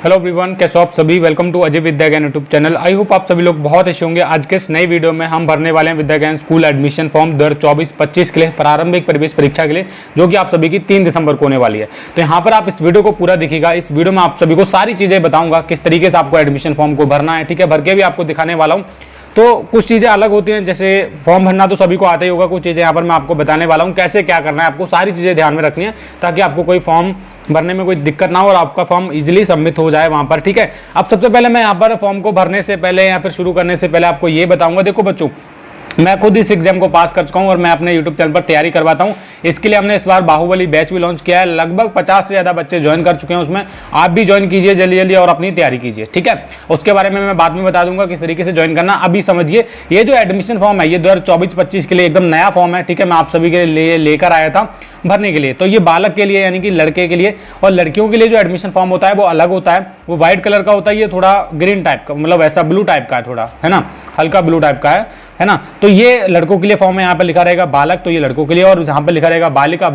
Hello everyone, कैसे हो आप सभी। वेलकम टू अजय विद्या ज्ञान यूट्यूब चैनल। आई होप आप सभी लोग बहुत अच्छे होंगे। आज के इस नई वीडियो में हम भरने वाले हैं विद्या ज्ञान स्कूल एडमिशन फॉर्म 2024-25 के लिए प्रारंभिक प्रवेश परीक्षा के लिए, जो कि आप सभी की 3 दिसंबर को होने वाली है। तो यहाँ पर आप इस वीडियो को पूरा देखिएगा। इस वीडियो में आप सभी को सारी चीजें बताऊंगा, किस तरीके से आपको एडमिशन फॉर्म को भरना है, ठीक है। भर के भी आपको दिखाने वाला हूँ। तो कुछ चीज़ें अलग होती हैं, जैसे फॉर्म भरना तो सभी को आता ही होगा। कुछ चीज़ें यहाँ पर मैं आपको बताने वाला हूँ, कैसे क्या करना है। आपको सारी चीज़ें ध्यान में रखनी है ताकि आपको कोई फॉर्म भरने में कोई दिक्कत ना हो और आपका फॉर्म इजीली सबमिट हो जाए वहाँ पर, ठीक है। अब सबसे पहले मैं यहाँ पर फॉर्म को भरने से पहले या फिर शुरू करने से पहले आपको ये बताऊँगा। देखो बच्चों, मैं खुद इस एग्जाम को पास कर चुका हूं और मैं अपने YouTube चैनल पर तैयारी करवाता हूं। इसके लिए हमने इस बार बाहुबली बैच भी लॉन्च किया है। लगभग 50 से ज़्यादा बच्चे ज्वाइन कर चुके हैं उसमें। आप भी ज्वाइन कीजिए जल्दी जल्दी और अपनी तैयारी कीजिए, ठीक है। उसके बारे में मैं बाद में बता दूंगा किस तरीके से ज्वाइन करना। अभी समझिए, ये जो एडमिशन फॉर्म है ये 2024-25 के लिए एकदम नया फॉर्म है, ठीक है। मैं आप सभी के लिए लेकर आया था भरने के लिए। तो ये बालक के लिए यानी कि लड़के के लिए, और लड़कियों के लिए जो एडमिशन फॉर्म होता है वो अलग होता है। वो व्हाइट कलर का होता है, ये थोड़ा ग्रीन टाइप का, मतलब ऐसा ब्लू टाइप का है थोड़ा, है ना, हल्का ब्लू टाइप का है ना। तो ये लड़कों के लिए फॉर्म है। यहाँ पर लिखा रहेगा बालक, तो ये लड़कों के लिए, और जहाँ पर लिखा रहेगा बालिका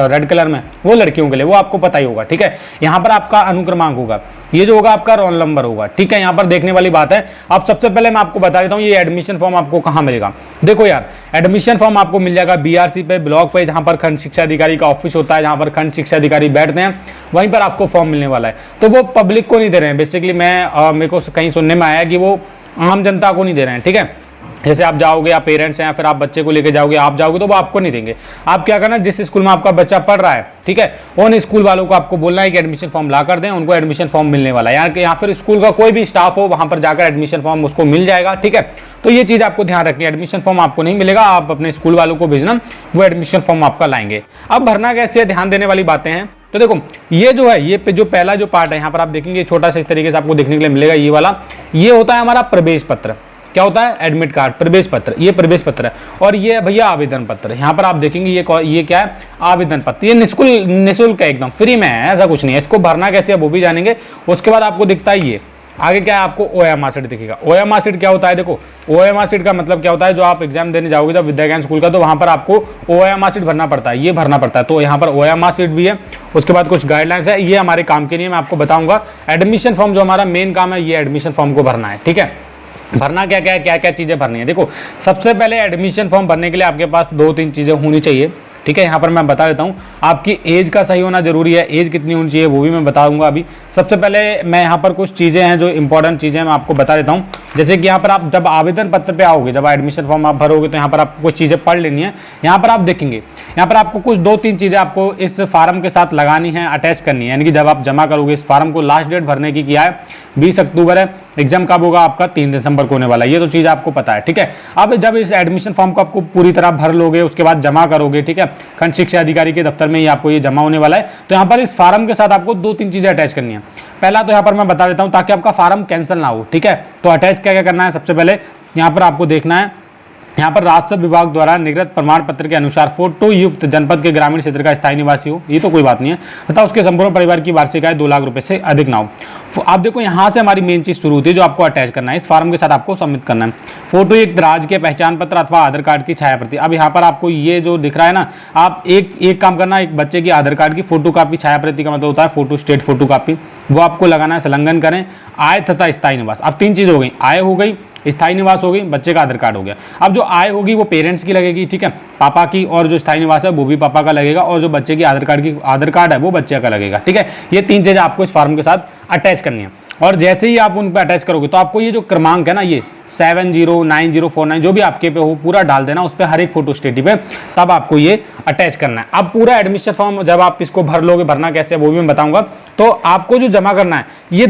रेड कलर में, वो लड़कियों के लिए। वो आपको पता ही होगा, ठीक है। यहाँ पर आपका अनुक्रमांक होगा, ये जो होगा आपका रोल नंबर होगा, ठीक है। यहाँ पर देखने वाली बात है। अब सबसे पहले मैं आपको बता देता हूँ ये एडमिशन फॉर्म आपको कहाँ मिलेगा। देखो यार, एडमिशन फॉर्म आपको मिल जाएगा BRC पे, ब्लॉक पे, जहाँ पर खंड शिक्षा अधिकारी का ऑफिस होता है, जहाँ पर खंड शिक्षा अधिकारी बैठते हैं, वहीं पर आपको फॉर्म मिलने वाला है। तो वो पब्लिक को नहीं दे रहे हैं बेसिकली। मेरे को कहीं सुनने में आया कि वो आम जनता को नहीं दे रहे हैं, ठीक है। जैसे आप जाओगे, आप पेरेंट्स हैं या फिर आप बच्चे को लेके जाओगे, आप जाओगे तो वो आपको नहीं देंगे। आप क्या करना, जिस स्कूल में आपका बच्चा पढ़ रहा है, ठीक है, उन स्कूल वालों को आपको बोलना है कि एडमिशन फॉर्म ला कर दें, उनको एडमिशन फॉर्म मिलने वाला है। या फिर स्कूल का कोई भी स्टाफ हो, वहां पर जाकर एडमिशन फॉर्म उसको मिल जाएगा, ठीक है। तो ये चीज़ आपको ध्यान रखनी है, एडमिशन फॉर्म आपको नहीं मिलेगा, आप अपने स्कूल वालों को भेजना, वो एडमिशन फॉर्म आपका लाएंगे। अब भरना कैसे, ध्यान देने वाली बातें हैं। तो देखो, ये जो है, ये जो पहला जो पार्ट है, यहाँ पर आप देखेंगे छोटा सा इस तरीके से आपको देखने के लिए मिलेगा। ये वाला, ये होता है हमारा प्रवेश पत्र। क्या होता है? एडमिट कार्ड, प्रवेश पत्र। ये प्रवेश पत्र है। और ये भैया आवेदन पत्र। यहाँ पर आप देखेंगे ये क्या है? आवेदन पत्र। ये निःशुल्क है, एकदम फ्री में है, ऐसा कुछ नहीं है। इसको भरना कैसे है वो भी जानेंगे। उसके बाद आपको दिखता है ये आगे क्या है, आपको OMR शीट दिखेगा। OMR शीट क्या होता है? देखो, OMR शीट का मतलब क्या होता है, जो आप एग्जाम देने जाओगे जब विद्या ज्ञान स्कूल का, तो वहां पर आपको OMR शीट भरना पड़ता है, ये भरना पड़ता है। तो यहाँ पर OMR शीट भी है। उसके बाद कुछ गाइडलाइंस है, ये हमारे काम के लिए मैं आपको बताऊंगा। एडमिशन फॉर्म जो हमारा मेन काम है, ये एडमिशन फॉर्म को भरना है, ठीक है। भरना क्या क्या चीज़ें भरनी है। देखो, सबसे पहले एडमिशन फॉर्म भरने के लिए आपके पास 2-3 चीज़ें होनी चाहिए, ठीक है। यहाँ पर मैं बता देता हूँ, आपकी एज का सही होना जरूरी है। एज कितनी होनी चाहिए वो भी मैं बताऊंगा अभी। सबसे पहले मैं यहाँ पर कुछ चीज़ें हैं जो इंपॉर्टेंट चीज़ें मैं आपको बता देता हूँ। जैसे कि यहाँ पर आप जब आवेदन पत्र पे आओगे, जब एडमिशन फॉर्म आप भरोगे, तो यहाँ पर आपको कुछ चीज़ें पढ़ लेनी है। यहाँ पर आप देखेंगे, यहाँ पर आपको कुछ 2-3 चीज़ें आपको इस फार्म के साथ लगानी है, अटैच करनी है। यानी कि जब आप जमा करोगे इस फार्म को, लास्ट डेट भरने की क्या है, 20 अक्टूबर है। एग्जाम कब होगा आपका? 3 दिसंबर को होने वाला है। ये तो चीज़ आपको पता है, ठीक है। अब जब इस एडमिशन फॉर्म को आपको पूरी तरह भर लोगे, उसके बाद जमा करोगे, ठीक है, खंड शिक्षा अधिकारी के दफ्तर में ही आपको ये जमा होने वाला है। तो यहाँ पर इस फार्म के साथ आपको 2-3 चीज़ें अटैच करनी है। पहला तो यहाँ पर मैं बता देता हूँ, ताकि आपका फार्म कैंसिल ना हो, ठीक है। तो अटैच क्या क्या करना है, सबसे पहले यहाँ पर आपको देखना है, यहाँ पर राजस्व विभाग द्वारा निर्गत प्रमाण पत्र के अनुसार फोटो युक्त जनपद के ग्रामीण क्षेत्र का स्थायी निवासी हो, ये तो कोई बात नहीं है, तथा उसके संपूर्ण परिवार की वार्षिक आय 2 लाख रुपए से अधिक ना हो। आप देखो, यहाँ से हमारी मेन चीज शुरू होती है, जो आपको अटैच करना है, इस फार्म के साथ आपको सबमिट करना है। फोटो युक्त राज्य के पहचान पत्र अथवा आधार कार्ड की छाया प्रति। अब यहाँ पर आपको ये जो दिख रहा है ना, आप एक काम करना, एक बच्चे की आधार कार्ड की फोटो कॉपी, छाया प्रति का मतलब होता है फोटो स्टेट फोटो कॉपी, वो आपको लगाना है। संलग्न करें आय तथा स्थायी निवास। अब 3 चीज हो गई, आय हो गई, स्थायी निवास हो गई, बच्चे का आधार कार्ड हो गया। अब जो आय होगी वो पेरेंट्स की लगेगी, ठीक है, पापा की, और जो स्थायी निवास है वो भी पापा का लगेगा, और जो बच्चे की आधार कार्ड है वो बच्चे का लगेगा, ठीक है। ये 3 चीजें आपको इस फॉर्म के साथ अटैच करनी है। और जैसे ही आप उन पर अटैच करोगे, तो आपको ये जो क्रमांक है ना, ये 709049 जो भी आपके पे हो, पूरा डाल देना उस पर, हर एक फोटो स्टेटी पे, तब आपको ये अटैच करना है। अब पूरा एडमिशन फॉर्म जब आप इसको भर लोगे, भरना कैसे है वो भी मैं बताऊंगा। तो आपको जो जमा करना है, ये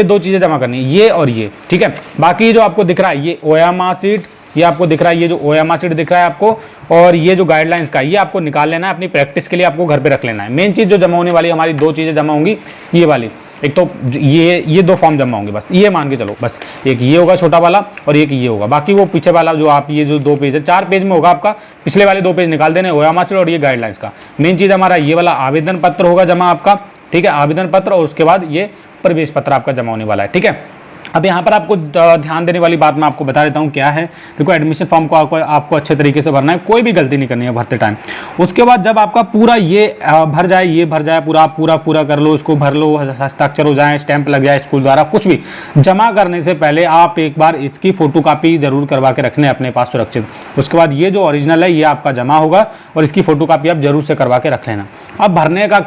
दो चीजें जमा करनी है, ये और ये, ठीक है। बाकी जो आपको दिख रहा है, ये OMR शीट, ये आपको दिख रहा है, ये जो OMR शीट दिख रहा है आपको, और ये जो गाइडलाइंस का, ये आपको निकाल लेना है, अपनी प्रैक्टिस के लिए आपको घर पे रख लेना है। मेन चीज जो जमा होने वाली, हमारी 2 चीजें जमा होंगी, ये वाली, एक तो ये 2 फॉर्म जमा होंगे, बस ये मान के चलो, बस एक ये होगा छोटा वाला और एक ये होगा। बाकी वो पीछे वाला जो आप ये जो 2 पेज है, 4 पेज में होगा आपका, पिछले वाले 2 पेज निकाल देने, OMR शीट और ये गाइडलाइंस का। मेन चीज हमारा ये वाला आवेदन पत्र होगा जमा आपका, ठीक है, आवेदन पत्र, और उसके बाद ये प्रवेश पत्र आपका जमा होने वाला है, ठीक है। अब यहाँ पर आपको ध्यान देने वाली बात मैं आपको बता देता हूँ क्या है। देखो एडमिशन फॉर्म को आपको अच्छे तरीके से भरना है, कोई भी गलती नहीं करनी है भरते टाइम। उसके बाद जब आपका पूरा ये भर जाए पूरा आप पूरा कर लो, इसको भर लो, हस्ताक्षर हो जाए, स्टैंप लग जाए स्कूल द्वारा, कुछ भी जमा करने से पहले आप एक बार इसकी फोटोकॉपी जरूर करवा के रखने अपने पास सुरक्षित। उसके बाद ये जो ओरिजिनल है ये आपका जमा होगा और इसकी फोटोकॉपी आप जरूर से करवा के रख लेना। अब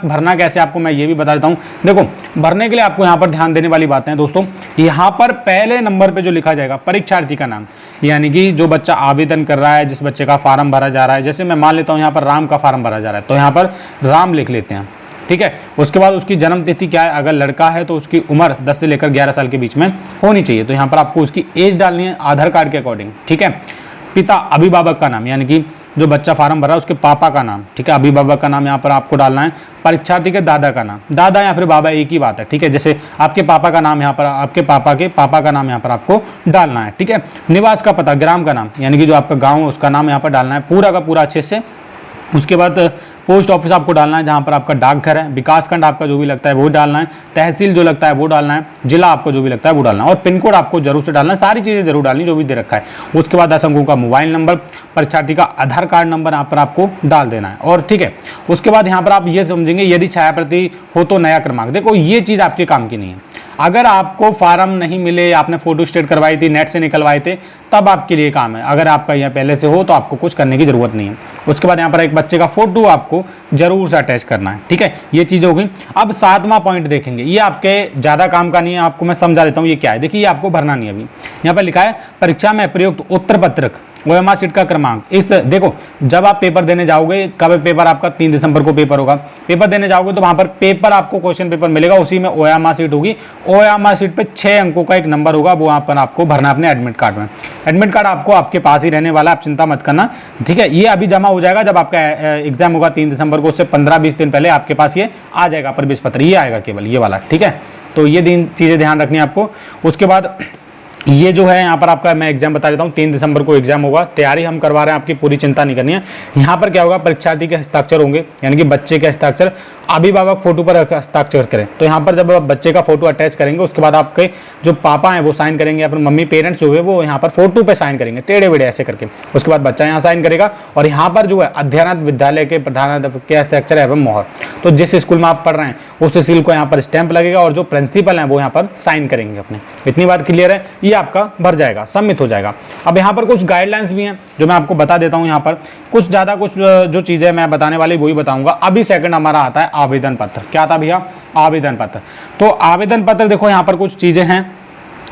भरना कैसे आपको मैं ये भी बता देता हूँ। देखो भरने के लिए आपको यहाँ पर ध्यान देने वाली बातें हैं दोस्तों। यहाँ पर पहले नंबर पे जो लिखा जाएगा परीक्षार्थी का नाम, यानी कि जो बच्चा आवेदन कर रहा है, जिस बच्चे का फार्म भरा जा रहा है, जैसे मैं मान लेता हूँ यहाँ पर राम का फार्म भरा जा रहा है तो यहाँ पर राम लिख लेते हैं, ठीक है। उसके बाद उसकी जन्म तिथि क्या है, अगर लड़का है तो उसकी उम्र 10 से लेकर 11 साल के बीच में होनी चाहिए, तो यहाँ पर आपको उसकी एज डालनी है आधार कार्ड के अकॉर्डिंग, ठीक है। पिता अभिभावक का नाम, यानी कि जो बच्चा फार्म भर रहा है उसके पापा का नाम, ठीक है, अभिभावक का नाम यहाँ पर आपको डालना है। परीक्षार्थी के दादा का नाम, दादा या फिर बाबा एक ही बात है, ठीक है। जैसे आपके पापा का नाम यहाँ पर, आपके पापा के पापा का नाम यहाँ पर आपको डालना है, ठीक है। निवास का पता, ग्राम का नाम, यानी कि जो आपका गाँव है उसका नाम यहाँ पर डालना है पूरा का पूरा अच्छे से। उसके बाद पोस्ट ऑफिस आपको डालना है जहाँ पर आपका डाकघर है, विकास खंड आपका जो भी लगता है वो डालना है, तहसील जो लगता है वो डालना है, जिला आपको जो भी लगता है वो डालना है, और पिन कोड आपको जरूर से डालना है, सारी चीज़ें जरूर डालनी जो भी दे रखा है। उसके बाद 10 अंकों का मोबाइल नंबर, परीक्षार्थी का आधार कार्ड नंबर यहाँ पर आपको डाल देना है, और ठीक है। उसके बाद यहाँ पर आप ये समझेंगे यदि छायाप्रति हो तो नया क्रमांक। देखो ये चीज़ आपके काम की नहीं है। अगर आपको फार्म नहीं मिले, आपने फोटो स्टेट करवाई थी, नेट से निकलवाए थे, तब आपके लिए काम है। अगर आपका यहाँ पहले से हो तो आपको कुछ करने की जरूरत नहीं है। उसके बाद यहाँ पर एक बच्चे का फोटो आपको जरूर से अटैच करना है, ठीक है। ये चीज़ हो गई। अब 7वां पॉइंट देखेंगे, ये आपके ज़्यादा काम का नहीं है, आपको मैं समझा देता हूँ ये क्या है। देखिए ये आपको भरना नहीं है अभी। यहाँ पर लिखा है परीक्षा में प्रयुक्त उत्तर पत्रक OMR शीट का क्रमांक। इस देखो जब आप पेपर देने जाओगे, कब पेपर आपका 3 दिसंबर को पेपर होगा, पेपर देने जाओगे तो वहां पर पेपर आपको क्वेश्चन पेपर मिलेगा, उसी में OMR शीट होगी। OMR शीट पे 6 अंकों का एक नंबर होगा, वो वहां पर आपको भरना अपने एडमिट कार्ड में। एडमिट कार्ड आपको आपके पास ही रहने वाला, आप चिंता मत करना, ठीक है। ये अभी जमा हो जाएगा जब आपका एग्जाम होगा 3 दिसंबर को, उससे 15-20 दिन पहले आपके पास ये आ जाएगा प्रवेश पत्र, ये आएगा केवल ये वाला, ठीक है। तो ये चीजें ध्यान रखनी है आपको। उसके बाद ये जो है यहाँ पर आपका मैं एग्जाम बता देता हूँ, 3 दिसंबर को एग्जाम होगा, तैयारी हम करवा रहे हैं, आपकी पूरी चिंता नहीं करनी है। यहाँ पर क्या होगा, परीक्षार्थी के हस्ताक्षर होंगे, यानी कि बच्चे के हस्ताक्षर, अभिभावक फोटो पर हस्ताक्षर करें। तो यहाँ पर जब आप बच्चे का फोटो अटैच करेंगे, उसके बाद आपके जो पापा हैं वो साइन करेंगे, अपने मम्मी पेरेंट्स जो है वो यहाँ पर फोटो पे साइन करेंगे, टेढ़े बेढ़े ऐसे करके। उसके बाद बच्चा यहाँ साइन करेगा, और यहाँ पर जो है अध्ययनरत विद्यालय के प्रधानाध्यापक के हस्ताक्षर एवं मोहर। तो जिस स्कूल में आप पढ़ रहे हैं उस स्कूल को यहाँ पर स्टैंप लगेगा, और जो प्रिंसिपल हैं वो यहाँ पर साइन करेंगे अपने। इतनी बात क्लियर है, ये आपका भर जाएगा, सबमिट हो जाएगा। अब यहाँ पर कुछ गाइडलाइंस भी हैं जो मैं आपको बता देता हूँ। यहाँ पर कुछ जो चीजें मैं बताने वाली वही बताऊंगा। अभी सेकंड हमारा आता है आवेदन पत्र। क्या था भैया, आवेदन पत्र। तो आवेदन पत्र देखो यहाँ पर कुछ चीजें हैं,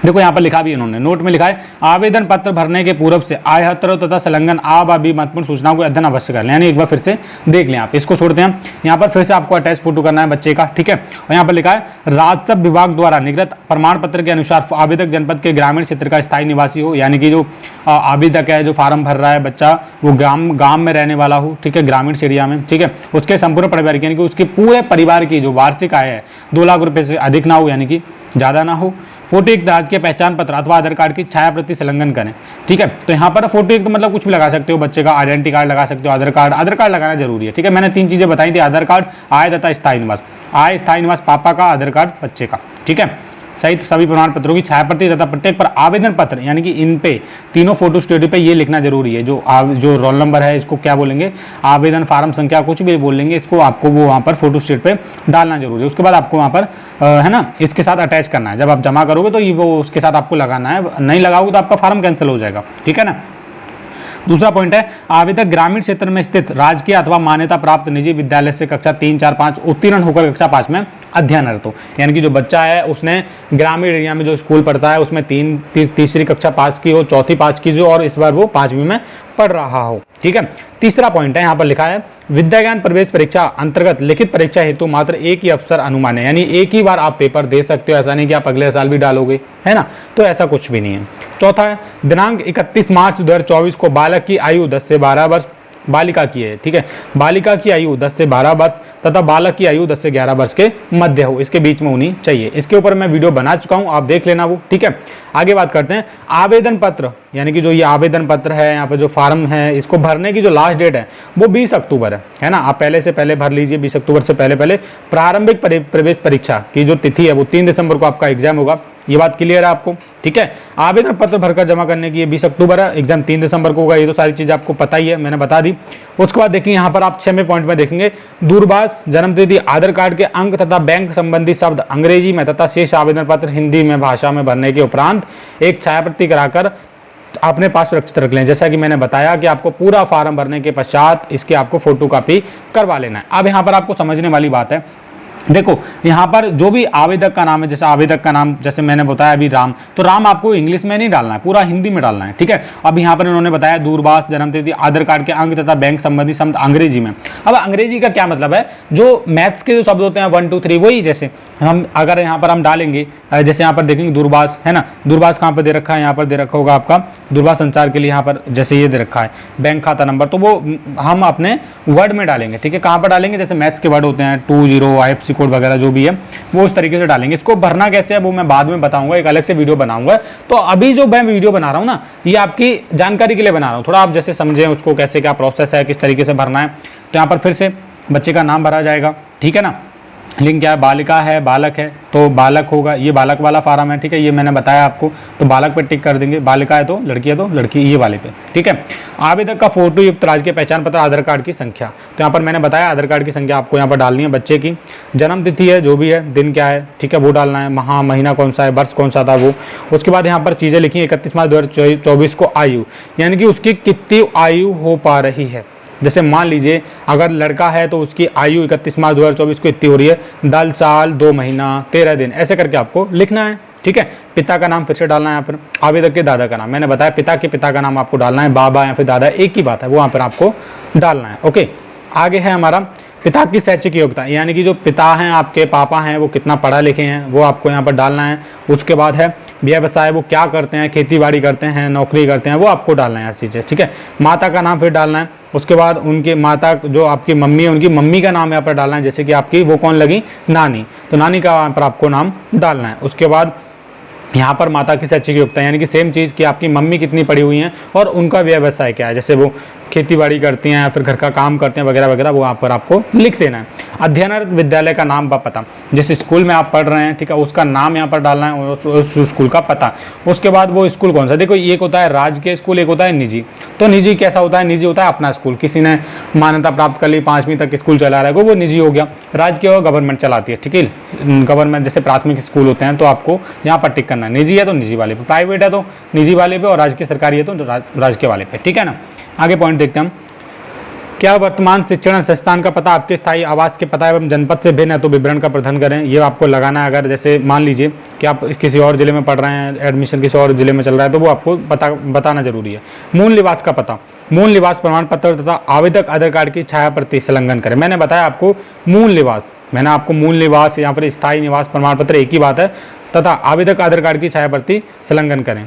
देखो यहाँ पर लिखा भी इन्होंने नोट में लिखा है, आवेदन पत्र भरने के पूर्व से आयत्र तथा संलग्न भी महत्वपूर्ण सूचनाओं को अध्ययन अवश्य कर लें। यानी एक बार फिर से देख लें आप, इसको छोड़ते हैं। यहाँ पर फिर से आपको अटैच फोटो करना है बच्चे का, ठीक है। और यहाँ पर लिखा है राजस्व विभाग द्वारा निर्गत प्रमाण पत्र के अनुसार आवेदक जनपद के ग्रामीण क्षेत्र का स्थायी निवासी हो, यानी कि जो आवेदक है, जो फार्म भर रहा है बच्चा, वो गाँव में रहने वाला हो, ठीक है, ग्रामीण एरिया में, ठीक है। उसके संपूर्ण परिवार की, यानी कि उसके पूरे परिवार की जो वार्षिक आय है 2 लाख रुपए से अधिक ना हो, यानी कि ज़्यादा ना हो। फोटो एक राज्य के पहचान पत्र अथवा आधार कार्ड की छायाप्रति संलग्न करें, ठीक है। तो यहाँ पर फोटो एक तो मतलब कुछ भी लगा सकते हो, बच्चे का आइडेंटिटी कार्ड लगा सकते हो, आधार कार्ड लगाना जरूरी है, ठीक है। मैंने 3 चीजें बताई थी, आधार कार्ड, आय तथा स्थायी निवास। आय स्थायी निवास पापा का, आधार कार्ड बच्चे का, ठीक है, सहित सभी प्रमाण पत्रों की छायाप्रति तथा प्रत्येक पर आवेदन पत्र, यानी कि इन पे तीनों फोटो स्टेट पे ये लिखना जरूरी है। जो रोल नंबर है इसको क्या बोलेंगे, आवेदन फार्म संख्या, कुछ भी बोल लेंगे इसको, आपको वो वहाँ पर फोटो स्टेट पे डालना जरूरी है। उसके बाद आपको वहाँ पर है ना, इसके साथ अटैच करना है। जब आप जमा करोगे तो ये वो उसके साथ आपको लगाना है, नहीं लगाओगे तो आपका फार्म कैंसिल हो जाएगा, ठीक है ना। दूसरा पॉइंट है, आवेदक ग्रामीण क्षेत्र में स्थित राजकीय अथवा मान्यता प्राप्त निजी विद्यालय से कक्षा 3, 4, 5 उत्तीर्ण होकर कक्षा 5 में अध्ययनरत हो। यानी कि जो बच्चा है उसने ग्रामीण एरिया में जो स्कूल पढ़ता है उसमें तीसरी कक्षा पास की हो, चौथी पास की हो, और इस बार वो 5वीं में पढ़ रहा हो, ठीक है। तीसरा पॉइंट है, यहाँ पर लिखा है विद्या ज्ञान प्रवेश परीक्षा अंतर्गत लिखित परीक्षा हेतु मात्र एक ही अवसर अनुमान है, यानी एक ही बार आप पेपर दे सकते हो, ऐसा नहीं कि आप अगले साल भी डालोगे, है ना। तो ऐसा कुछ भी नहीं है। चौथा है, दिनांक 31 मार्च 2024 को बालक की आयु 10 से 12 वर्ष, बालिका की है, ठीक है, बालिका की आयु 10 से 12 वर्ष तथा बालक की आयु 10 से 11 वर्ष के मध्य हो, इसके बीच में होनी चाहिए। इसके ऊपर मैं वीडियो बना चुका हूं, आप देख लेना वो, ठीक है। आगे बात करते हैं आवेदन पत्र, यानी कि जो ये आवेदन पत्र है, यहाँ पे जो फॉर्म है, इसको भरने की जो लास्ट डेट है वो 20 अक्टूबर है ना। आप पहले से पहले भर लीजिए, 20 अक्टूबर से पहले पहले। प्रारंभिक प्रवेश परीक्षा की जो तिथि है वो 3 दिसंबर को आपका एग्जाम होगा, ये बात क्लियर है आपको, ठीक है। आवेदन पत्र भरकर जमा करने की ये 20 अक्टूबर है, एग्जाम 3 दिसंबर को होगा, ये तो सारी चीज़ आपको पता ही है, मैंने बता दी। उसके बाद देखिए यहाँ पर आप 6वें पॉइंट में देखेंगे दूरभाष, जन्मतिथि, आधार कार्ड के अंक तथा बैंक संबंधी शब्द अंग्रेजी में तथा शेष आवेदन पत्र हिंदी में भाषा में भरने के उपरांत एक छायाप्रति कराकर अपने पास सुरक्षित रख लें। जैसा कि मैंने बताया कि आपको पूरा फॉर्म भरने के पश्चात इसकी आपको फोटोकॉपी करवा लेना है। अब यहाँ पर आपको समझने वाली बात है, देखो यहाँ पर जो भी आवेदक का नाम है, जैसे आवेदक का नाम जैसे मैंने बताया अभी राम, तो राम आपको इंग्लिश में नहीं डालना है, पूरा हिंदी में डालना है, ठीक है। अब यहाँ पर इन्होंने बताया दूरभाष, जन्मतिथि, आधार कार्ड के अंक तथा बैंक संबंधी शब्द अंग्रेजी में। अब अंग्रेजी का क्या मतलब है, जो मैथ्स के जो शब्द होते हैं 1 2 3 वही, जैसे हम अगर यहाँ पर हम डालेंगे, जैसे यहाँ पर देखेंगे दूरभाष है ना, दूरभाष कहाँ पर दे रखा है, यहाँ पर दे रखा होगा आपका दूरभाष संचार के लिए, यहाँ पर जैसे ये दे रखा है बैंक खाता नंबर, तो वो हम अपने वर्ड में डालेंगे, ठीक है। कहाँ पर डालेंगे, जैसे मैथ्स के वर्ड होते हैं 20 IFSC कोड वगैरह जो भी है वो उस तरीके से डालेंगे। इसको भरना कैसे है वो मैं बाद में बताऊंगा, एक अलग से वीडियो बनाऊंगा। तो अभी जो मैं वीडियो बना रहा हूँ ना, ये आपकी जानकारी के लिए बना रहा हूँ, थोड़ा आप जैसे समझें उसको, कैसे क्या प्रोसेस है, किस तरीके से भरना है। तो यहाँ पर फिर से बच्चे का नाम भरा जाएगा, ठीक है ना। लिंक क्या है, बालिका है, बालक है तो बालक होगा, ये बालक वाला फार्म है, ठीक है, ये मैंने बताया आपको। तो बालक पे टिक कर देंगे, बालिका है तो लड़की है तो लड़की, ये वाले पे, ठीक है। आवेदक का फोटो युक्त राज्य पहचान पत्र, आधार कार्ड की संख्या, तो यहाँ पर मैंने बताया आधार कार्ड की संख्या आपको यहाँ पर डालनी है। बच्चे की जन्म तिथि है, जो भी है, दिन क्या है, ठीक है, वो डालना है। माह महीना कौन सा है, वर्ष कौन सा था वो। उसके बाद यहाँ पर चीज़ें लिखी 31 मार्च 2024 को आयु, यानी कि उसकी कितनी आयु हो पा रही है। जैसे मान लीजिए अगर लड़का है तो उसकी आयु 31 मार्च 2024 को इतनी हो रही है, 10 साल 2 महीना 13 दिन, ऐसे करके आपको लिखना है, ठीक है। पिता का नाम फिर से डालना है यहाँ पर, आवेदक के दादा का नाम, मैंने बताया पिता के पिता का नाम आपको डालना है, बाबा या फिर दादा एक ही बात है, वो यहाँ पर आपको डालना है, ओके। आगे है हमारा पिता की शैक्षिक योग्यता, यानी कि जो पिता हैं आपके, पापा हैं, वो कितना पढ़ा लिखे हैं वो आपको यहाँ पर डालना है। उसके बाद है व्यवसाय, वो क्या करते हैं, खेती बाड़ी करते हैं, नौकरी करते हैं, वो आपको डालना है ऐसी चीज़, ठीक है। माता का नाम फिर डालना है। उसके बाद उनके माता जो आपकी मम्मी है, उनकी मम्मी का नाम यहाँ पर डालना है, जैसे कि आपकी वो कौन लगी, नानी, तो नानी का यहाँ पर आपको नाम डालना है। उसके बाद यहाँ पर माता की शैक्षिक योग्यता, यानी कि सेम चीज़ कि आपकी मम्मी कितनी पढ़ी हुई हैं और उनका व्यवसाय क्या है, जैसे वो खेती बाड़ी करती हैं या फिर घर का काम करते हैं वगैरह वगैरह, वो यहाँ पर आपको लिख देना है। अध्ययनरत विद्यालय का नाम व पता, जिस स्कूल में आप पढ़ रहे हैं, ठीक है, उसका नाम यहाँ पर डालना है और उस स्कूल का पता। उसके बाद वो स्कूल कौन सा, देखो एक होता है राजकीय स्कूल, एक होता है निजी। तो निजी कैसा होता है, निजी होता है अपना स्कूल, किसी ने मान्यता प्राप्त कर ली, 5वीं तक स्कूल चला रहा है वो निजी हो गया। राजकीय और गवर्नमेंट चलाती है, ठीक है, गवर्नमेंट जैसे प्राथमिक स्कूल होते हैं, तो आपको यहाँ पर टिक करना है। निजी है तो निजी वाले पे, प्राइवेट है तो निजी वाले पे, और राजकीय सरकारी है तो राजकीय वाले पे, ठीक है ना। आगे पॉइंट देखते हैं हम, क्या वर्तमान शिक्षण संस्थान का पता आपके स्थायी आवास के पता एवं जनपद से भिन्न है तो विवरण का प्रदान करें, ये आपको लगाना है। अगर जैसे मान लीजिए कि आप किसी और जिले में पढ़ रहे हैं, एडमिशन किसी और जिले में चल रहा है, तो वो आपको बताना जरूरी है। मूल निवास का पता, मूल निवास प्रमाण पत्र तथा आवेदक आधार कार्ड की छाया प्रति संलग्न करें। मैंने बताया आपको मूल निवास, मैंने आपको मूल निवास या फिर स्थायी निवास प्रमाण पत्र एक ही बात है, तथा आवेदक आधार कार्ड की छाया प्रति संलग्न करें।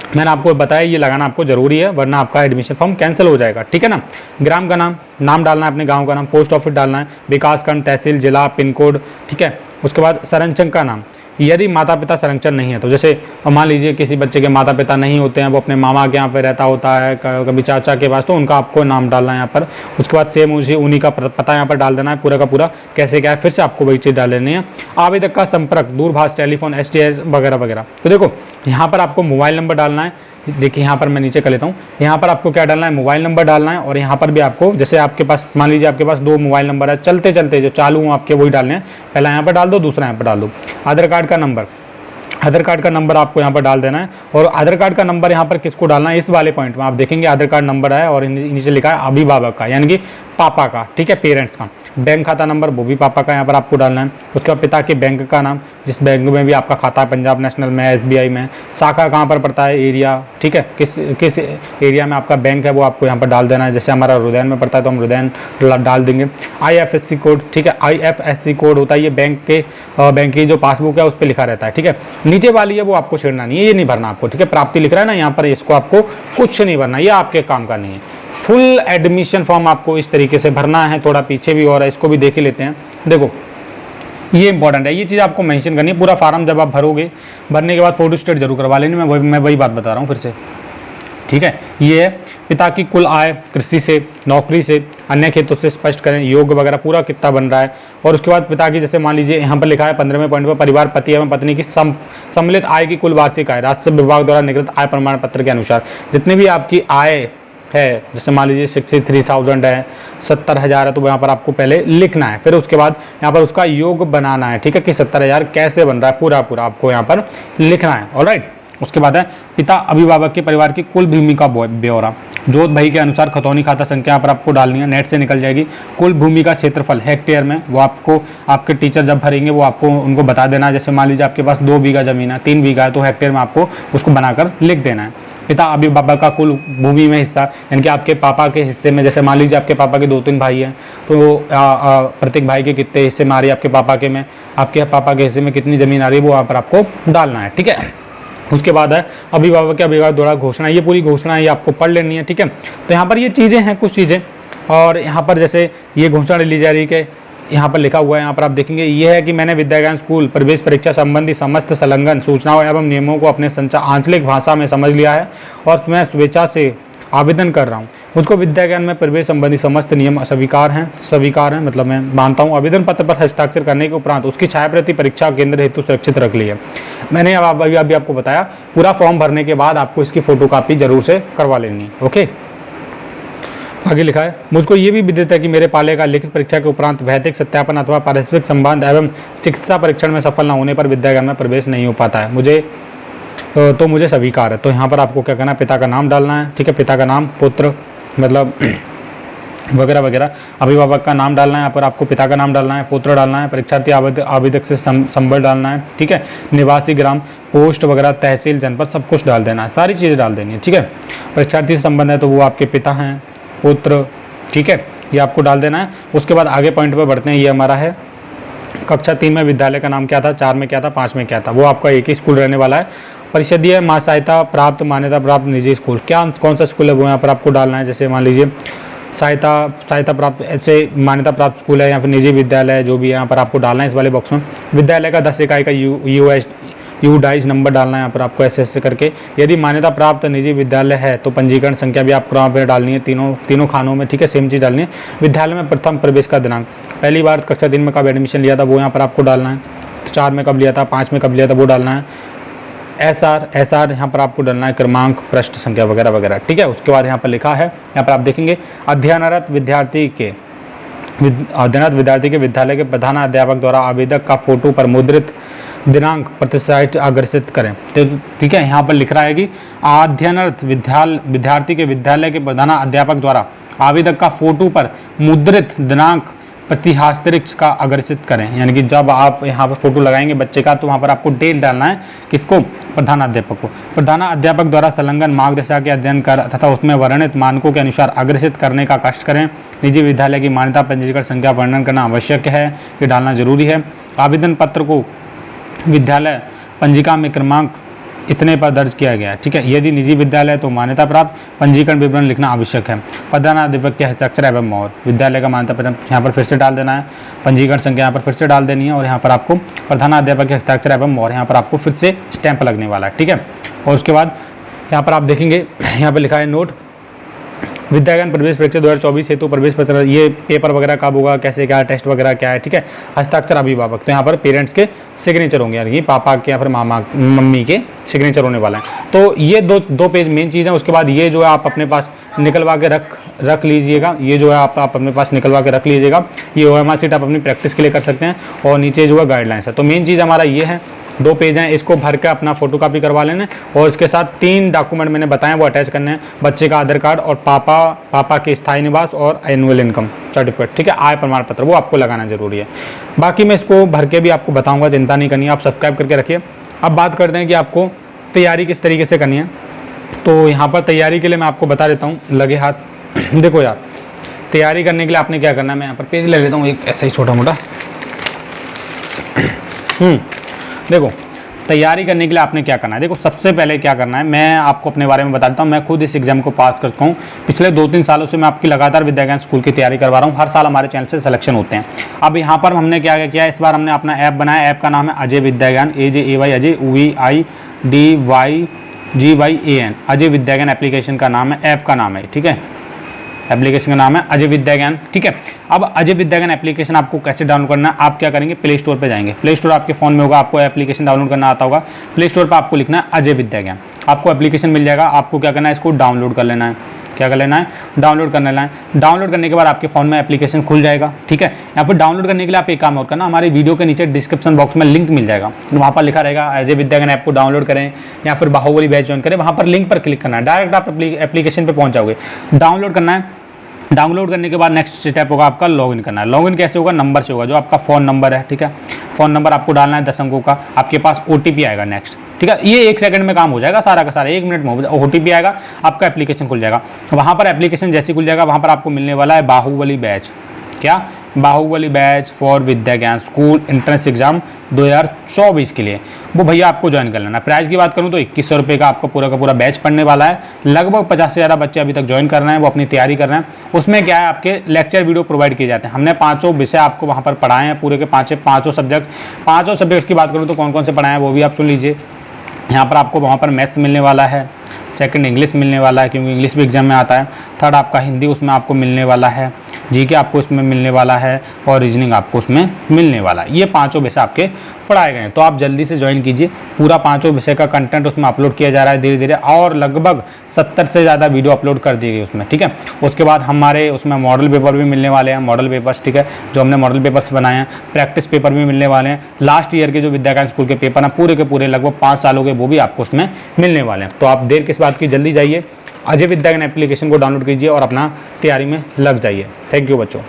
मैंने आपको बताया ये लगाना आपको जरूरी है, वरना आपका एडमिशन फॉर्म कैंसिल हो जाएगा, ठीक है ना। ग्राम का नाम डालना है, अपने गांव का नाम, पोस्ट ऑफिस डालना है, विकास खंड, तहसील, जिला, पिन कोड, ठीक है। उसके बाद संरक्षक का नाम, यदि माता पिता संरक्षण नहीं है तो जैसे मान लीजिए किसी बच्चे के माता पिता नहीं होते हैं, वो अपने मामा के यहाँ पे रहता होता है, कभी चाचा के पास, तो उनका आपको नाम डालना है यहाँ पर। उसके बाद सेम उन्हीं का पता यहाँ पर डाल देना है पूरा का पूरा, कैसे क्या है फिर से आपको वही चीज़ डाल लेनी है। आवेदक का संपर्क, दूरभाष, टेलीफोन, STS वगैरह वगैरह। तो देखो यहाँ पर आपको मोबाइल नंबर डालना है, देखिए यहाँ पर मैं नीचे कर लेता हूँ, यहाँ पर आपको क्या डालना है, मोबाइल नंबर डालना है। और यहाँ पर भी आपको जैसे आपके पास मान लीजिए आपके पास 2 मोबाइल नंबर है, चलते चलते जो चालू हूँ आपके वही डालने हैं, पहला यहाँ पर डाल दो, दूसरा यहाँ पर डाल दो। आधार कार्ड का नंबर, आधार कार्ड का नंबर आपको यहाँ पर डाल देना है। और आधार कार्ड का नंबर यहाँ पर किसको डालना है, इस वाले पॉइंट में आप देखेंगे आधार कार्ड नंबर है और नीचे लिखा है अभिभावक का, यानी कि पापा का, ठीक है, पेरेंट्स का। बैंक खाता नंबर वो भी पापा का यहाँ पर आपको डालना है। उसके बाद पिता के बैंक का नाम, जिस बैंक में भी आपका खाता है, पंजाब नेशनल में, SBI में, शाखा कहाँ पर पड़ता है, एरिया, ठीक है, किस एरिया में आपका बैंक है वो आपको यहाँ पर डाल देना है। जैसे हमारा रुदैन में पड़ता है तो हम रुदैन डाल देंगे। IFSC कोड, ठीक है, IFSC कोड होता है ये बैंक की जो पासबुक है उस पर लिखा रहता है, ठीक है। नीचे वाली है वो आपको छेड़ना नहीं है, ये नहीं भरना आपको, ठीक है। प्राप्ति लिख रहा है ना यहाँ पर, इसको आपको कुछ नहीं भरना, ये आपके काम का नहीं है। फुल एडमिशन फॉर्म आपको इस तरीके से भरना है। थोड़ा पीछे भी और है, इसको भी देख ही लेते हैं। देखो ये इंपॉर्टेंट है, ये चीज़ आपको मेंशन करनी है। पूरा फार्म जब आप भरोगे, भरने के बाद फोटो स्टेट जरूर करवा लेनी। मैं वही बात बता रहा हूँ फिर से, ठीक है। ये है पिता की कुल आय कृषि से, नौकरी से, अन्य खेतों से स्पष्ट करें, योग वगैरह पूरा कितना बन रहा है। और उसके बाद पिता की, जैसे मान लीजिए यहाँ पर लिखा है 15वें पॉइंट पर, परिवार पति एवं पत्नी की सम्मिलित आय की कुल वार्षिक आय राजस्व विभाग द्वारा निर्गत आय प्रमाण पत्र के अनुसार जितनी भी आपकी आय है, जैसे मान लीजिए 63,000 है, 70,000 है, तो यहाँ पर आपको पहले लिखना है। फिर उसके बाद यहाँ पर उसका योग बनाना है, ठीक है, कि 70,000 कैसे बन रहा है, पूरा आपको यहाँ पर लिखना है। ऑलराइट। उसके बाद है पिता अभिभावक के परिवार की कुल भूमि का ब्यौरा, जोत भाई के अनुसार खतौनी खाता संख्या पर आपको डालनी है, नेट से निकल जाएगी। कुल भूमि का क्षेत्रफल हेक्टेयर में, वो आपको आपके टीचर जब भरेंगे वो आपको उनको बता देना है। जैसे मान लीजिए आपके पास 2 बीघा जमीन है, 3 बीघा है, तो हेक्टेयर में आपको उसको बनाकर लिख देना है। पिता अभिभावक का कुल भूमि में हिस्सा, यानी कि आपके पापा के हिस्से में, जैसे मान लीजिए आपके पापा के 2-3 भाई हैं, तो प्रत्येक भाई के कितने हिस्से में आ रही है, आपके पापा के में, आपके पापा के हिस्से में कितनी जमीन आ रही है, वो वहाँ पर आपको डालना है, ठीक है। उसके बाद है अभिभावक के अभिभावक द्वारा घोषणा, ये पूरी घोषणा ये आपको पढ़ लेनी है, ठीक है। तो यहाँ पर ये चीज़ें हैं, कुछ चीज़ें, और यहाँ पर जैसे ये घोषणा ली जा रही है कि यहाँ पर लिखा हुआ है, यहाँ पर आप देखेंगे ये है कि मैंने विद्या ज्ञान स्कूल प्रवेश परीक्षा संबंधी समस्त संलग्न सूचनाओं एवं नियमों को अपने आंचलिक भाषा में समझ लिया है और मैं स्वेच्छा से आवेदन कर रहा हूँ। मुझको विद्या ज्ञान में प्रवेश संबंधी समस्त नियम स्वीकार हैं, मतलब मैं मानता हूँ। आवेदन पत्र पर हस्ताक्षर करने के उपरांत उसकी छायाप्रति परीक्षा केंद्र हेतु सुरक्षित रख ली है। मैंने अभी आपको बताया, पूरा फॉर्म भरने के बाद आपको इसकी फोटोकॉपी जरूर से करवा लेनी है। ओके, आगे लिखा है, मुझको ये भी विदित है कि मेरे पाले का लिखित परीक्षा के उपरांत वैदिक सत्यापन अथवा पारस्परिक संबंध एवं चिकित्सा परीक्षण में सफल न होने पर विद्या ज्ञान में प्रवेश नहीं हो पाता है। मुझे स्वीकार है। तो यहाँ पर आपको क्या करना है, पिता का नाम डालना है, ठीक है, पिता का नाम, पुत्र मतलब वगैरह वगैरह, अभिभावक का नाम डालना है, यहाँ पर आपको पिता का नाम डालना है, पुत्र डालना है, परीक्षार्थी आवेदक से संबल डालना है, ठीक है, निवासी ग्राम, पोस्ट वगैरह, तहसील, जनपद, सब कुछ डाल देना है, सारी चीज़ें डाल देनी है, ठीक है। परीक्षार्थी से संबंध है तो वो आपके पिता हैं, पुत्र, ठीक है, ये आपको डाल देना है। उसके बाद आगे पॉइंट पर बढ़ते हैं। ये हमारा है कक्षा 3 में विद्यालय का नाम क्या था, 4 में क्या था, 5 में क्या था, वो आपका एक ही स्कूल रहने वाला है। परिषदीय सहायता प्राप्त मान्यता प्राप्त निजी स्कूल, कौन सा स्कूल है वो यहाँ पर आपको डालना है। जैसे मान लीजिए सहायता प्राप्त, ऐसे मान्यता प्राप्त स्कूल है या फिर निजी विद्यालय है, जो भी यहाँ पर आपको डालना है इस वाले बॉक्स में। विद्यालय का 10 इकाई का यूडाइज नंबर डालना है यहाँ पर आपको ऐसे करके। यदि मान्यता प्राप्त निजी विद्यालय है तो पंजीकरण संख्या भी आपको यहाँ पर डालनी है, तीनों खानों में, ठीक है, सेम चीज़ डालनी है। विद्यालय में प्रथम प्रवेश का दिनांक, पहली बार कक्षा 3 में कब एडमिशन लिया था वो यहाँ पर आपको डालना है। 4 में कब लिया था, 5 में कब लिया था वो डालना है। एसआर यहाँ पर आपको डालना है, क्रमांक, पृष्ठ संख्या वगैरह वगैरह, ठीक है। उसके बाद यहाँ पर लिखा है, यहाँ पर आप देखेंगे अध्ययनरत विद्यार्थी के विद्यालय के प्रधान अध्यापक द्वारा आवेदक का फोटो पर मुद्रित दिनांक प्रतिसाइट अग्रसित करें। तो ठीक है, यहाँ पर लिख रहा है कि अध्ययनरत विद्यार्थी के विद्यालय के प्रधान अध्यापक द्वारा आवेदक का फोटो पर मुद्रित दिनांक प्रतिहास्तिरिक्त का अग्रसित करें। यानी कि जब आप यहाँ पर फोटो लगाएंगे बच्चे का तो वहाँ पर आपको डेट डालना है, किसको, प्रधानाध्यापक को। प्रधानाध्यापक द्वारा संलग्न मार्गदर्शिका के अध्ययन कर तथा उसमें वर्णित मानकों के अनुसार अग्रसित करने का कष्ट करें। निजी विद्यालय की मान्यता पंजीकरण संख्या वर्णन करना आवश्यक है, ये डालना जरूरी है। आवेदन पत्र को विद्यालय पंजिका में क्रमांक इतने पर दर्ज किया गया है, ठीक है। यदि निजी विद्यालय तो मान्यता प्राप्त, पंजीकरण विवरण लिखना आवश्यक है। प्रधानाध्यापक के हस्ताक्षर एवं मोहर, विद्यालय का मान्यता पत्र यहाँ पर फिर से डाल देना है, पंजीकरण संख्या यहाँ पर फिर से डाल देनी है और यहाँ पर आपको प्रधानाध्यापक के हस्ताक्षर एवं मोहर यहाँ पर आपको फिर से स्टैंप लगने वाला है, ठीक है। और उसके बाद यहाँ पर आप देखेंगे, यहाँ पर लिखा है नोट, विद्याज्ञान प्रवेश परीक्षा 2024 हेतु प्रवेश पत्र, ये पेपर वगैरह कब होगा, कैसे क्या, टेस्ट वगैरह क्या है, ठीक है। हस्ताक्षर अभिभावक, तो यहाँ पर पेरेंट्स के सिग्नेचर होंगे, यानी कि पापा के या फिर मम्मी के सिग्नेचर होने वाला है। तो ये दो पेज मेन चीज़ है। उसके बाद ये जो है आप अपने पास निकलवा के रख लीजिएगा, ये जो है आप अपने पास निकलवा के रख लीजिएगा। ये OMR शीट आप अपनी प्रैक्टिस के लिए कर सकते हैं और नीचे जो है गाइडलाइंस है। तो मेन चीज़ हमारा ये है, 2 पेज हैं, इसको भर के अपना फोटोकॉपी करवा लेना और इसके साथ 3 डॉक्यूमेंट मैंने बताया वो अटैच करने हैं, बच्चे का आधार कार्ड और पापा के स्थायी निवास और एनुअल इनकम सर्टिफिकेट, ठीक है, आय प्रमाण पत्र, वो आपको लगाना जरूरी है। बाकी मैं इसको भर के भी आपको बताऊंगा, चिंता नहीं करनी है, आप सब्सक्राइब करके रखिए। अब बात करते हैं कि आपको तैयारी किस तरीके से करनी है। तो यहाँ पर तैयारी के लिए मैं आपको बता देता हूँ, लगे हाथ। देखो यार, तैयारी करने के लिए आपने क्या करना है, मैं यहाँ पर पेज ले लेता हूँ एक ऐसा ही छोटा मोटा। देखो, तैयारी करने के लिए आपने क्या करना है, देखो सबसे पहले क्या करना है, मैं आपको अपने बारे में बता देता हूँ। मैं खुद इस एग्जाम को पास कर चुका हूँ। पिछले 2-3 सालों से मैं आपकी लगातार विद्या ज्ञान स्कूल की तैयारी करवा रहा हूँ। हर साल हमारे चैनल से सिलेक्शन होते हैं। अब यहाँ पर हमने क्या किया, इस बार हमने अपना ऐप बनाया। ऐप का नाम है अजय विद्या ज्ञान, AJAY अजय VIDYGYAN, अजय विद्या ज्ञान एप्लीकेशन का नाम है, ऐप का नाम है, ठीक है। एप्लीकेशन का नाम है अजय विद्या ज्ञान, ठीक है। अब अजय विद्या ज्ञान एप्लीकेशन आपको कैसे डाउनलोड करना है, आप क्या करेंगे, प्ले स्टोर पे जाएंगे। प्ले स्टोर आपके फ़ोन में होगा, आपको एप्लीकेशन डाउनलोड करना आता होगा। प्ले स्टोर पर आपको लिखना है अजय विद्या ज्ञान, आपको एप्लीकेशन मिल जाएगा। आपको क्या करना है, इसको डाउनलोड कर लेना है। क्या कर लेना है, डाउनलोड कर लेना है। डाउनलोड करने के बाद आपके फ़ोन में एप्लीकेशन खुल जाएगा, ठीक है। यहाँ पर डाउनलोड करने के लिए आप एक काम और करना, हमारे वीडियो के नीचे डिस्क्रिप्शन बॉक्स में लिंक मिल जाएगा, वहाँ पर लिखा रहेगा अजय विद्या ज्ञान ऐप को डाउनलोड करें या फिर बाहुबली बैच ज्वाइन करें। वहाँ पर लिंक पर क्लिक करना है, डायरेक्ट आप एप्लीकेशन पर पहुँच जाओगे। डाउनलोड करना है। डाउनलोड करने के बाद नेक्स्ट स्टेप होगा आपका लॉगिन करना है। लॉगिन कैसे होगा, नंबर से होगा, जो आपका फ़ोन नंबर है, ठीक है। फ़ोन नंबर आपको डालना है 10 अंकों का, आपके पास OTP आएगा नेक्स्ट, ठीक है। ये 1 सेकंड में काम हो जाएगा सारा का सारा, 1 मिनट में OTP आएगा, आपका एप्लीकेशन खुल जाएगा। वहाँ पर एप्लीकेशन जैसे खुल जाएगा, वहाँ पर आपको मिलने वाला है बाहुबली बैच। क्या, बाहुबली बैच फॉर विद्या ज्ञान स्कूल एंट्रेंस एग्जाम 2024 के लिए, वो भैया आपको ज्वाइन कर लेना। प्राइस की बात करूँ तो 2100 रुपये का आपका पूरा का पूरा बैच पढ़ने वाला है। लगभग 50 से ज़्यादा बच्चे अभी तक ज्वाइन कर रहे हैं, वो अपनी तैयारी कर रहे हैं। उसमें क्या है, आपके लेक्चर वीडियो प्रोवाइड किए जाते हैं। हमने 5 विषय आपको वहाँ पर पढ़ाए हैं, पूरे के 5 सब्जेक्ट। 5 सब्जेक्ट की बात करूँ तो कौन कौन से पढ़ाए हैं वो भी आप सुन लीजिए। यहाँ पर आपको वहाँ पर मैथ्स मिलने वाला है, सेकंड इंग्लिश मिलने वाला है, क्योंकि इंग्लिश भी एग्जाम में आता है। थर्ड आपका हिंदी उसमें आपको मिलने वाला है, जीके आपको इसमें मिलने वाला है, और रीजनिंग आपको उसमें मिलने वाला है। ये 5 विषय आपके पढ़ाए गए हैं, तो आप जल्दी से ज्वाइन कीजिए। पूरा 5 विषय का कंटेंट उसमें अपलोड किया जा रहा है धीरे धीरे, और लगभग 70 से ज़्यादा वीडियो अपलोड कर दी गई उसमें, ठीक है। उसके बाद हमारे उसमें मॉडल पेपर भी मिलने वाले हैं, मॉडल पेपर्स, ठीक है, जो हमने मॉडल पेपर्स बनाए हैं। प्रैक्टिस पेपर भी मिलने वाले हैं। लास्ट ईयर के जो विद्या ज्ञान स्कूल के पेपर हैं पूरे के पूरे लगभग 5 सालों के, वो भी आपको उसमें मिलने वाले हैं। तो आप देर किस बात की, जल्दी जाइए, अजय विद्या ज्ञान एप्लीकेशन को डाउनलोड कीजिए और अपना तैयारी में लग जाइए। थैंक यू बच्चों।